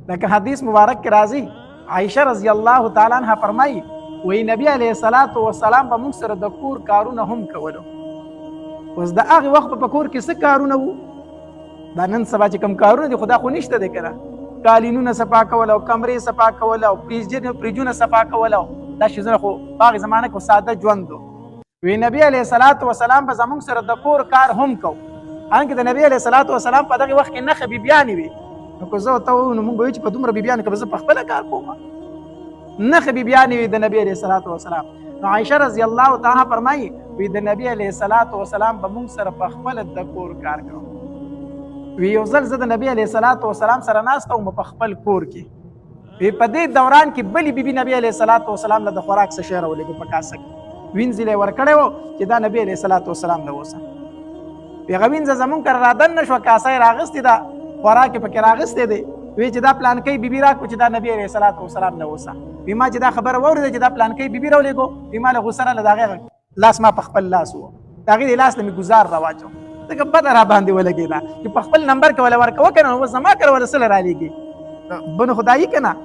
لکه حدیث مبارک کې راځي عائشه رضی الله تعالی عنها فرمایي وی نبی علیه الصلاۃ والسلام به موږ سره د کور کارونه هم کولو. اوس د هغه وخت په کور کې څه کارونه وو؟ دا نن سبا چې کوم کارونه دي خدا خو نشته دی کنه. قالینونه صفا کول او کمرې صفا کول او فریجونه صفا کول دا شیزونه خو هغه زمانه کې ساده ژوند و. وی نبی علیه الصلاۃ والسلام به زموږ سره د کور کار هم کو. انکه د نبی علیه الصلاۃ والسلام په دغه وخت کې نه بیبیانې وي. نو که زه ته نو مونږ وایو چې په دومره بیبیانو کې به زه په خپله کار کوم. نه بیبیانې وي د نبی علیه الصلاۃ والسلام. نو عایشه رضی الله تعالی فرمایي وی د نبی علیه الصلاۃ والسلام به مونږ سره په خپله د کور کار کوو. وی یو ځل زه د نبی علیه الصلاۃ والسلام سره ناسته وم په خپل کور کې. وی په دې دوران کې بلې بیبي نبی علیه الصلاۃ والسلام له د خوراک څه شی راولېږه په کاسه کې. وینځ یې ورکړی و چې دا نبی علیه الصلاۃ والسلام له اوسه. وی هغه وینځه زمونږ کره رادن نه شوه، کاسه یې راغستې ده، خوراک یې پکې راغستی دی. وی چې دا پلانکۍ بیبي راکړو چې دا نبی علیه الصلاۃ والسلام له اوسه. وی ما چې دا خبره واورېده چې دا پلانکۍ بیبي راولېږو، وی ما له غوسه نه له د هغې لاس ما په خپل لاس و، د هغې د لاس نه مې ګزار راواچو. ځکه بده را باندې ولګېده چې په خپل نمبر کې وله ورکوه که نه، اوس زما کره وله څه له رالېږي. بنو خدایي که نه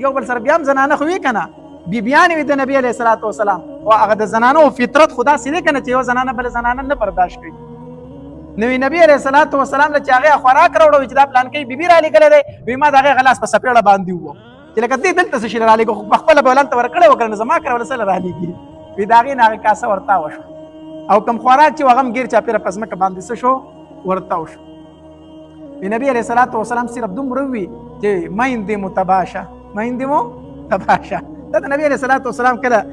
یو بل سره بیا هم زنانه خو وي که نه، بیبیانې وي د نبي علیه الصلاۃ والسلام. او هغه د زنانو فطرت خو داسې دی که نه چې یو زنانه بله زنانه نه برداشت کوي. نو نبي علیه الصلاۃ والسلام له چې هغې خوراک راوړه چې دا پلانکۍ بیبي رالېږلی دی، وي ما د هغې غلاس په څپېړه باندې ووم چې لکه دې دلته څه شي رالېږو، خو پخپله به ولنته ورکړی و که نه زما کره له څه له رالېږي. وي د هغې نه هغې کاسه ورتاوه شوه او کوم خوراک چې و هغه هم ګیر چاپېره په ځمکه باندې څه شو ورتاو شو. نبی علیه الصلاۃ والسلام صرف دومره ووي چې میندې مو تباه شه، میندې مو تباه شه. دا د نبی علیه الصلاۃ والسلام کله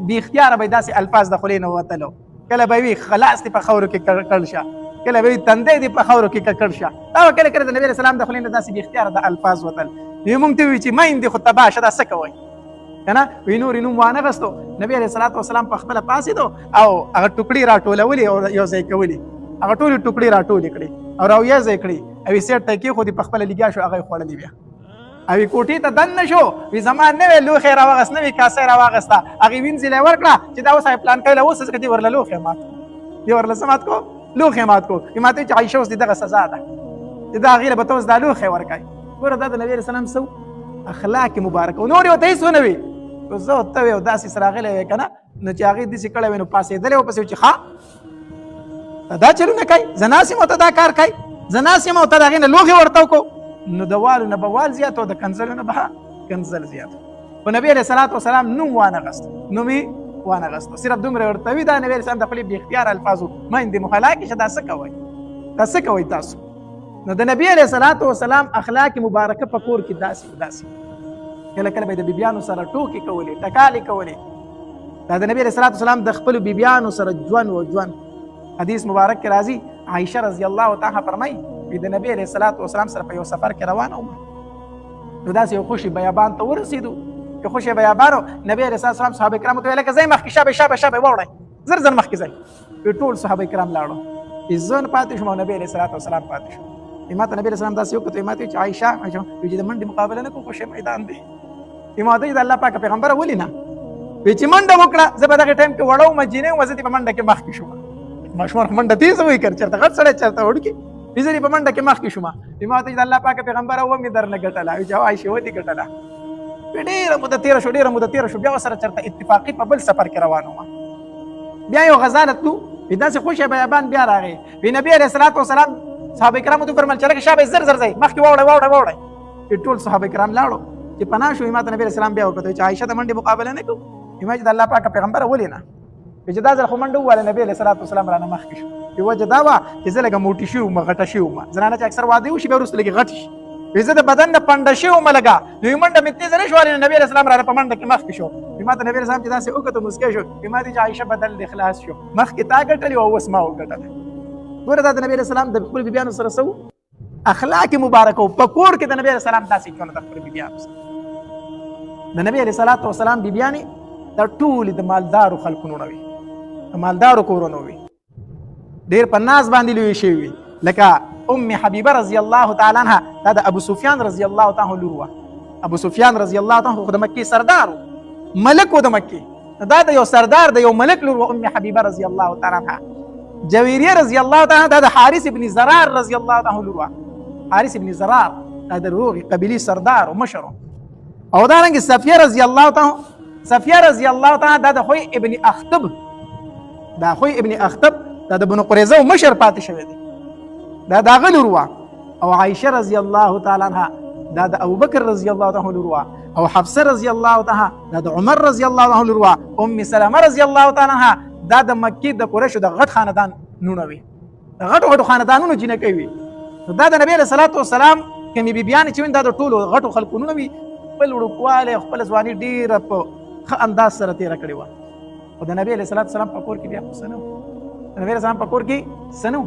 بې اختیاره به یې داسې الفاظ د خولې نه وتلو. کله به یې وي خلاص دې په خاورو کې کړ شه، کله به یې تندی دې په خاورو کې ککړ شه. دا به کله کله د نبي علیه السلام د خولې نه داسې بې اختیاره د الفاظ وتل. وي موږ ته ووایي چې میندې خو تباه شه، دا څه کوئ که نه. وی نور یې نوم وانغستو. نبي علیه الصلاۃ والسلام په خپله پاڅېدو او هغه ټوکړې راټولولې او یو ځای کولې، هغه ټولې ټوکړې راټولې کړې او راویې ځای کړې او یې سیټ ته یې کېښودې، په خپله لګیا شو، هغه یې خوړلې بیا. او یې کوټې ته دننه شو. وي زما نوی لوښی یې راواغست، نوې کاسه یې راواغسته، هغې وینځلې یې ورکړه چې دا اوس هغې پلانکۍ له اوسه ځکه دې ورله لوښی مات کړو، دې ورله څه مات کړو؟ لوښی مات کړو. وي ما ته وایي چې عایشه اوس دې دغه سزا ده چې دا هغې له به ته اوس دا لوښی ورکوې. ګوره دا د نبي علیه السلام څه اخلاق مبارک و. نور یې ورته هېڅ ونه وي. که زه ورته وی او داسې سره راغلی وی که نه، نو چې هغې داسې کړی وی نو پاسېدلی و پسې چې ښه دا چلونه کوي، زه ناست یم او ته دا کار کوي، زه ناست یم او ته د هغې نه لوښې ورته وکړو. نو د والو نه به وال زیات او د کنځلو نه به کنځل زیات. خو نبي علیه الصلاۃ والسلام نوم وانغست، نوم یې وانغستو. صرف دومره ورته وي دا نبي علیه السلام د خپلې بې اختیاره الفاظو میندې مو هلاکې شه، دا څه کوئ، دا څه کوئ تاسو. نو د نبي علیه الصلاۃ والسلام اخلاق مبارکه په کور کې داسې کله کله به د بیبیانو سره ټوکې کولې، ټکالې کولې. دا د نبي علیه الصلاۃ والسلام د خپلو بیبیانو سره ژوند و ژوند. حدیث مبارک کې راځي عایشه رضی الله تعالی فرمایي وي د نبي علیه الصلاۃ والسلام سره په یو سفر کې روانه وم، نو داسې یو خوشي بیابان ته ورسېدو. که خوشي بیابان و نبي علیه الصلاۃ والسلام صحابه کرامو ته ویل که ځئ مخکې شابه واوړئ، زر زر مخکې ځئ. ټول صحابه کرام لاړو، زه نه پاتې شوم او نبي علیه الصلاۃ والسلام پاتې شو. ما ته نبي علیه السلام داسې وکتل، ما ته ویل چې عایشه وایي چې د منډې مقابله نه کوو، خوشي میدان دی. ما ته د الله پاک پیغمبره ولې نه؟ وایي چې منډه وکړه، زه به دغه ټایم کې وړه وم، جینۍ وم، زه دې په منډه کې مخکې شوم. ماشومان منډه تېزه وایي که چېرته غټ سړی چېرته وړکي، زه دې په منډه کې مخکې شوم. ما ته د الله پاک پیغمبره ومې درنه ګټله. وایي چې عایشې ودې ګټله. ډېره موده تېره شو، بیا ورسره چېرته اتفاقي په بل سفر کې روان وم. بیا یو غزا تلو، داسې خوشی بیابان بیا راغی. وی نبي علیه الصلاۃ والسلام صحابه کرامو ته وفرمایل چې لکه شابه زر زر ځئ، مخکې واوړئ. ټول صحابه کرام لاړو. چې پناه شو، ما ته نبي علیه السلام بیا وکتل چې عایشه د منډې مقابله نه کوو. ما چې د الله پاک پیغمبره ولې نه؟ چې دا ځل خو منډه وواله، نبي علیه الصلاۃ والسلام رانه مخکې شو. وجه دا وه چې زه لږه موټی شوي وم، غټه شوي وم. زنانه چې اکثر واده وشي بیا وروسته لږې غټې شي. زه د بدن نه پنډه شوي وم لږه، نو منډه مې تېزه نه شوه، نبي علیه السلام رانه په منډه کې مخکې شو. ما ته نبي علیه السلام چې داسې وکتل مسکی شو. ما ته چې عایشه بدل دې خلاص شو، مخکې تا ګټلې او اوس ما وګټله. ګوره دا د نبي علیه السلام د خپلو بیبیانو سره څه اخلاق مبارکه و. په کور کې د نبي علیه السلام داسې ژوند د خپلو بیبیانو سره. د نبي علیه الصلاۃ والسلام بیبیانې دا ټولې د مالدارو خلکونو نه وي، د مالدارو کورونو وي، ډېر په ناز باندې لویې شوي وي. لکه ام حبیبه رضی الله تعالی عنها، دا د ابو سفیان رضی الله تعالی عنه لور وه. ابو سفیان رضی الله تعالی عنه خو د مکې سردار و، ملک و د مکې. دا د یو سردار د یو ملک لور و ام حبیبه رضی الله تعالی عنها. جویریه رضی الله تعالی عنها دا د حارث ابن زرار رضی الله تعالی عنه لور وه. حارث ابن زرار دا د روغې قبیلې سردار او مشر او دارنګې صفیه رضی الله تعالی دا د خوی ابن اخطب دا د بنو قریظه مشر پاتې شوی دی دا د هغه لور وه او عایشه رضی الله تعالی عنها دا د ابوبکر رضی الله تعالی لور وه او حفصه رضی الله تعالی دا د عمر رضی الله تعالی لور وه ام سلمه رضی الله تعالی عنها دا د مکې د قریشو د غټ خاندان نونه وي د غټو خاندانونو جنکۍ وي دا د نبی علیه الصلاة والسلام کومې بیبیانې چې وین دا د ټولو غټو خلکو نونه وي خپل وړوکوالی خپل ځواني ډېره په ښه انداز سره تېره کړې وه خو د نبی علیه الصلاة والسلام په کور کې بیا خو څه نه و د نبی علیه السلام په کور کې څه نه و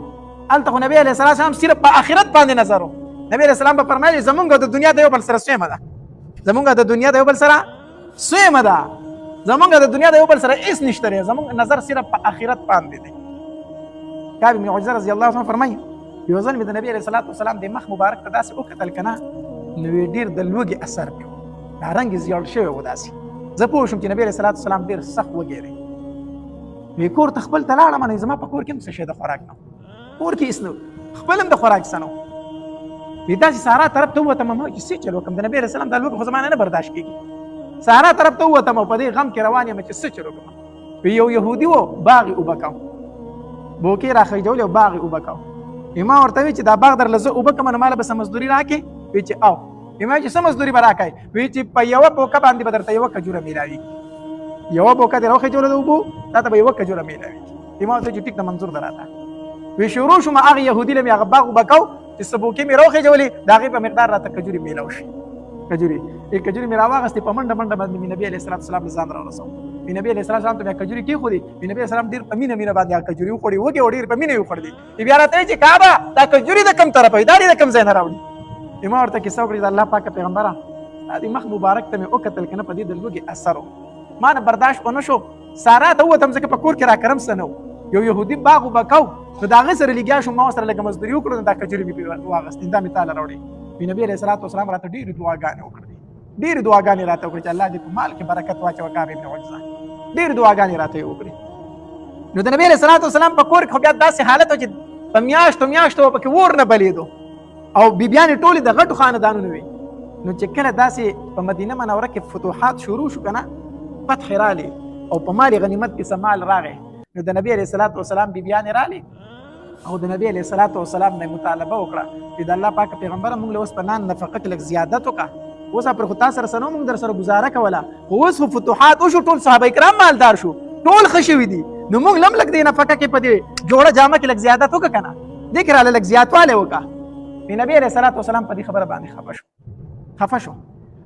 هلته خو نبی علیه الصلاة والسلام صرف په آخرت باندې نظر و نبی علیه السلام به فرمایي زمونږ د دنیا د یو بل سره سویمه ده زمونږ د دنیا د یو بل سره سویمه ده زمونږ د دنیا د یو بل سره هېڅ نشته دی زمونږ نظر صرف په آخرت باندې دی کعب بن عجرة رضی الله عنه فرمایي یو ځل مې د نبی علیه الصلاة والسلام د مخ مبارک ته داسې وکتل که نه نو ډېر د لوږې اثر پې و دا رنګ یې زیړ شوی و داسې زه پوه شوم چې نبی علیه الصلاة والسلام ډېر سخت وږی دی وی کور ته خپل ته لاړم نو زما په کور کې هم څه شی د خوراک نه کور کې هېڅ نه خپل هم د خوراک څه نه وي داسې سارا طرف ته ووتم ما چې څه چل وکړم د نبي علیه السلام دا لوږه خو زما نه برداشت کېږي سارا طرف ته ووتم او په دې غم کې روان یم چې څه چل وکړم وی یو یهودي و باغ یې اوبه کوم بوکې راخیجولې او باغ یې اوبه کوم ما ورته وی چې دا باغ درله زه اوبه کوم نو ماله به څه مزدوري راکړې وی چې او ما چې څه مزدوري به راکوې وی چې په یوه بوکه باندې به درته یوه کجوره میلاوي یوه بوکه دې راوخیجوله د اوبو تا ته به یوه کجوره میلاوي ما ورته چې ټیک ده منظور ده راته وی شروع شوم هغه یهودي له مې هغه باغ اوبه کو چې څه بوکې مې راوخیجولې د هغې په مقدار راته کجورې میلاو شي کجورې مې راواغستې په منډه باندې مې نبي علیه الصلاة والسلام له ځان راورسوم نبی علیه السلام ته مې کجوري کېښودې نبی علیه السلام ډېر په مینه باندې هغه کجوري وخوړې وږې او ډېر په مینه یې وخوړلې بیا راته وایي چې کعبه دا کجوري د کوم طرفه وي دا دې د کوم ځای نه راوړي ما ورته کیسه وکړې د الله پاکه پیغمبره دا دې مخ مبارک ته مې وکتل که نه په دې د لوږې اثر و ما نه برداشت ونه شو سارا ته ووتم ځکه په کور کې راکرم څه نه و یو یهودي باغ اوبه کو نو د هغې سره لګیا شوم ما ورسره لږه مزدوري وکړو نو دا کجوري مې واغستې دا مې تاله راوړې نبي علیه الصلاة والسلام راته ډېرې دعاګانې وکړې ډېرې دعاګانې راته وکړې چې الله دې په مال کې برکت واچوه کعب بن عجرة ډېرې دعاګانې راته یې وکړې نو د نبي علیه الصلاة والسلام په کور کې خو بیا داسې حالت و چې په میاشتو پکې اور نه بلېدو او بیبیانې ټولې د غټو خاندانونو وي نو چې کله داسې په مدینه منوره کې فتوحات شروع شو که نه فتح رالې او په مال غنیمت کې څه مال راغی نو د نبي علیه الصلاة والسلام بیبیانې رالې او د نبي علیه الصلاة والسلام نه مطالبه وکړه چې د الله پاک پیغمبره موږ له اوس په نان نفقه کې لږ زیادت وکړه اوس پر خو تا سره څه نه موږ در سره ګزاره کوله خو اوس خو فتوحات وشو ټول صحابه کرام مالدار شو ټول ښه شوي دي نو موږ لم لږ دې نفقه کې په دې جوړه جامه کې لږ زیادت وکړه که نه دې کې راله لږ زیاتوالی وکړه نبي علیه الصلاة والسلام په دې خبره باندې خفه شو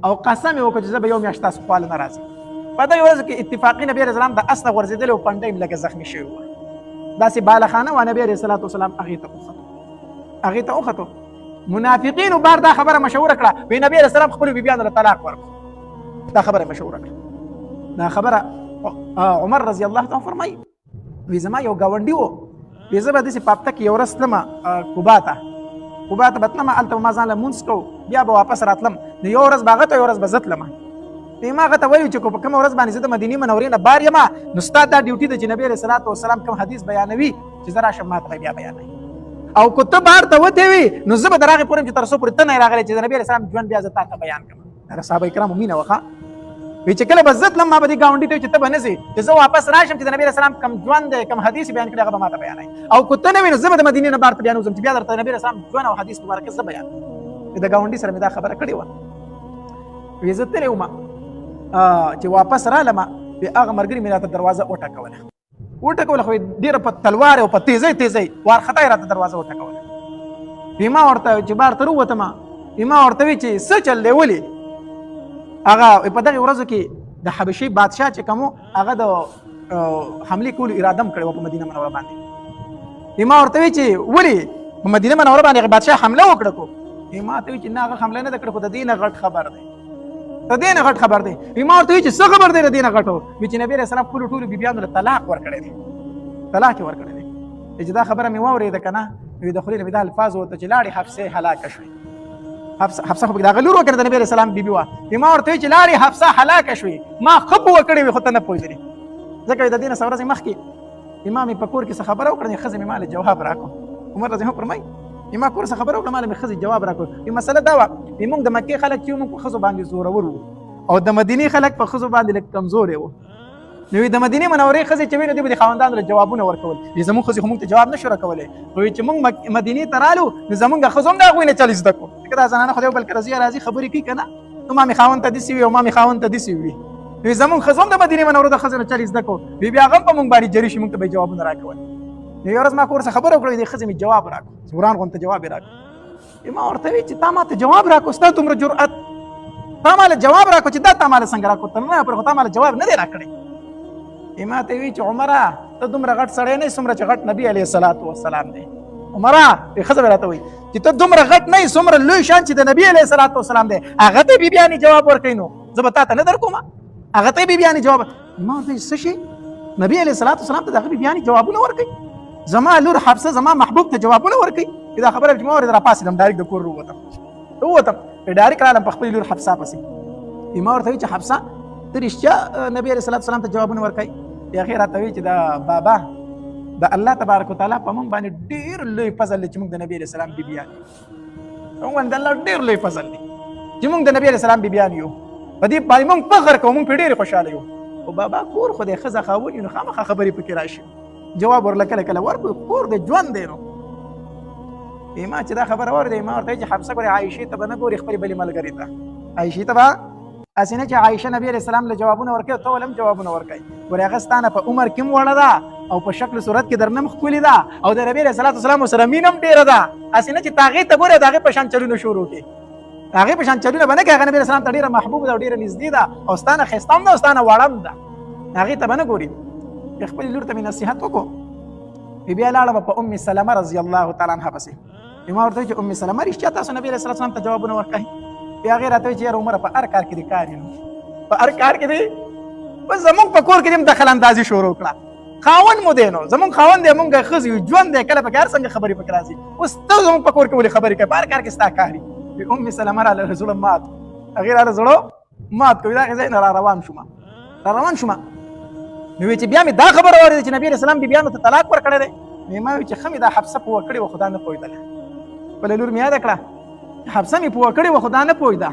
او قسم یې وکړه چې زه به یو میاشت تاسو خواله نه راځم په دغې ورځو کې اتفاقي نبي علیه السلام د اس نه غورځېدلی او پنډۍ م لږه زخمي شوې وه داسې بالخانه وه نبي علیه الصلاة والسلام هغې ته وختو منافقینو بار دا خبره مشهوره کړه وی نبي علیه السلام خپلو بیبیانو له طلاق ورکړو دا خبره مشهوره کړه دا خبره عمر رضی الله تعالی فرمایي وی زما یو ګاونډي و وی زه به داسې په هفته کې یو ورځ تلمه کوبا ته به تلمه هلته به ما ځان له مونځ کوو بیا به واپس راتلم نو یو ورځ به هغه ته یو ورځ به زه تلمه ما هغه ته ویلو چې په کومه ورځ باندې زه د مدینې منورې نه بار یم نو ستا دا ډیوټي ده چې نبي علیه الصلاة والسلام کوم حدیث بیانوي چې زه راشم ما ته بیا بیانوي او که ته بار ته وتې وي نو زه به در هغې پورې یم چې تر څو پورې ته نه یې راغلی چې د نبي علیه السلام ژوند بیا زه تا ته بیان کړم د صحابه کرامو مینه وه وی چې کله به زه تلم ما به دې ګاونډي ته وي چې ته به نه ځې چې زه واپس راشم چې د نبي علیه السلام کوم ژوند دی کوم حدیث بیان کړي هغه به ما ته بیانوي او که ته نه وي نو زه به د مدینې نه بار ته بیا نه وځم چې بیا درته د نبي علیه السلام ژوند او حدیث مبارکه زه بیان د ګاونډي سره مې دا خبره کړې وه وی زه تللی وم چې واپس رالم هغه ملګري مې راته دروازه وټکوله خو ډېره په تلوار او په تیزۍ وارخطا یې راته دروازه وټکوله ما ورته چې بار ته ووتم ما ورته وی چې څه چل دی ولې هغه په دغې ورځو کې د حبشي بادشاه چې کوم هغه د حملې کولو اراده م کړې وه په مدینه منوره باندې ما ورته وی چې ولې په مدینه منوره باندې هغه بادشاه حمله وکړه کو ما ته وی چې نه هغه حمله نه ده کړې خو د دې نه غټ خبر دی ما ورته وی چې څه خبر دی د دې نه غټو وی چې نبي علیه السلام خپلو ټولو بیبیانو له طلاق ورکړی دی چې دا خبره مې واورېده که نه وی د خولې نه مې دا الفاظ وته چې لاړې حفصې هلاکه شوې حفصه خو پکې د هغه لور وکړه د نبي علیه السلام بیبي وه ما ورته وی چې لاړې حفصه هلاکه شوې ما ښه په وکړې وي خو ته نه پوهېدلې ځکه د دې نه څه ورځې مخکې ما مې په کور کې څه خبره وکړه ښځې مې ما له جواب راکړو عمر رضی الله فرمایي ما کور څه خبره وکړه مال مې ښځې جواب راکړ مسله دا وه موږ د مکې خلک چې موږ په ښځو باندې زورور وو او د مدینې خلک په ښځو باندې لږ کمزورې وو نو د مدینې منورې ښځې چې وي نو دوی به د خاوندانو له جوابونه ورکول زموږ ښځې خو موږ ته جواب نه شو راکولی وایي چې موږ مدینې ته رالو نو زموږ ښځو هم د هغوی نه چل زده کړو ځکه دا زنانه خو د یو بل رضیه راځي خبرې کوي که نه نو ما مې خاوند ته داسې وي او ما مې خاوند ته داسې وي نو زموږ ښځو هم د مدینې منورو د ښځو نه چل زده کړو بیا هغه هم په موږ باندې جري شي موږ ته به یې جوابونه راکول نو یوه ورځ ما کور څه خبره وکړه د ښځې مې جواب راکړو وران غونته جواب یې راکړو ما ورته وی چې تا ما ته جواب راکړو ستا دومره جرأت تا ما له جواب راکړو چې دا تا ما له څنګه راکړو ته نه پر خو تا ما له جواب نه دی راکړی ما ته وی چې عمره ته دومره غټ سړی نه یې څومره چې غټ نبي علیه الصلاة والسلام دی عمره ښځه به راته وایي چې ته دومره غټ نه یې څومره لوی شان چې د نبي علیه الصلاة والسلام دی هغه ته بیبیانې جواب ورکوي نو زه به تا ته نه درکوم هغه ته بیبیانې جواب ما ورته څه شي نبي علیه الصلاة والسلام ته د هغه بیبیانې جوابونه ورکوي زما لور حفصه زما محبوب ته جوابونه ورکوي دا خبره چې ما اورېده راپاڅېدم ډایرکټ د کور ووتم ډایرکټ رالم په خپلې لور حفصه پسې ما ورته وایي چې حفصه ته رښتیا نبي علیه الصلاة والسلام ته جوابونه ورکوي هغې راته وایي چې دا بابا د الله تبارک وتعالی په موږ باندې ډېر لوی فضل دی چې موږ د نبي علیه السلام بیبیان یو موږ د الله ډېر لوی فضل دی چې موږ د نبي علیه السلام بیبیان یو په دې باندې موږ فخر کوو موږ پرې ډېرې خوشحاله یو خو بابا کور خو د ښځه خاوند نو خامخا خبرې پکې راشي جواب ورله کله کله ورکړو کور د ژوند دی نو ما چې دا خبره واورېده ما ورته چې حفصه ګورې عایشې ته به نه ګورې خپلې بلې ملګرې ته عایشې ته به هسې نه چې عایشه نبي علیه السلام له جوابونه ورکوي ته ولې هم جوابونه ورکوي ګورې هغه ستا نه په عمر کې هم وړه ده او په شکل صورت کې در نه هم ښکلې ده او د نبي علیه الصلاة والسلام ورسره مینه هم ډېره ده هسې نه چې ته هغې ته ګورې د هغې په شان چلونه شروع کړي د هغې په شان چلونه به نه کوي هغه نبي علیه السلام ته ډېره محبوب ده او ډېره نږدې ده او ستا نه ښایسته هم ده او ستا نه وړه هم ده هغې ته به نه ګوري خپلې لور ته مې نصیحت وکړو بیا لاړم په ام سلمه رضی الله تعالی عنها پسې ما ورته وایي چې ام سلمه رښتیا تاسو نبي علیه السلام ته جوابونه ورکوئ بیا هغې راته وایي چې یاره عمره په هر کار کې دې کار یې نو په هر کار کې دې بس زمونږ په کور کې دې هم دخل اندازي شروع کړه خاوند مو دی نو زمونږ خاوند دی مونږ ښځې یو ژوند دی کله پکې هر څنګه خبرې پکې راځي اوس ته زمونږ په کور کې ولې خبرې کوې په هر کار کې ستا کار وي ام سلمه راله زړه مات هغې راله زړه مات کوي دا هغې ځای نه را روان شوم نو وایي چې بیا مې دا خبره واورېده چې نبي علیه السلام بیبیانو ته طلاق ورکړی دی ما وایي چې ښه مې دا حفصه پوه کړې وه خو دا نه پوهېدله خپله لور مې یاده کړه حفصه مې پوه کړې وه خو دا نه پوهېده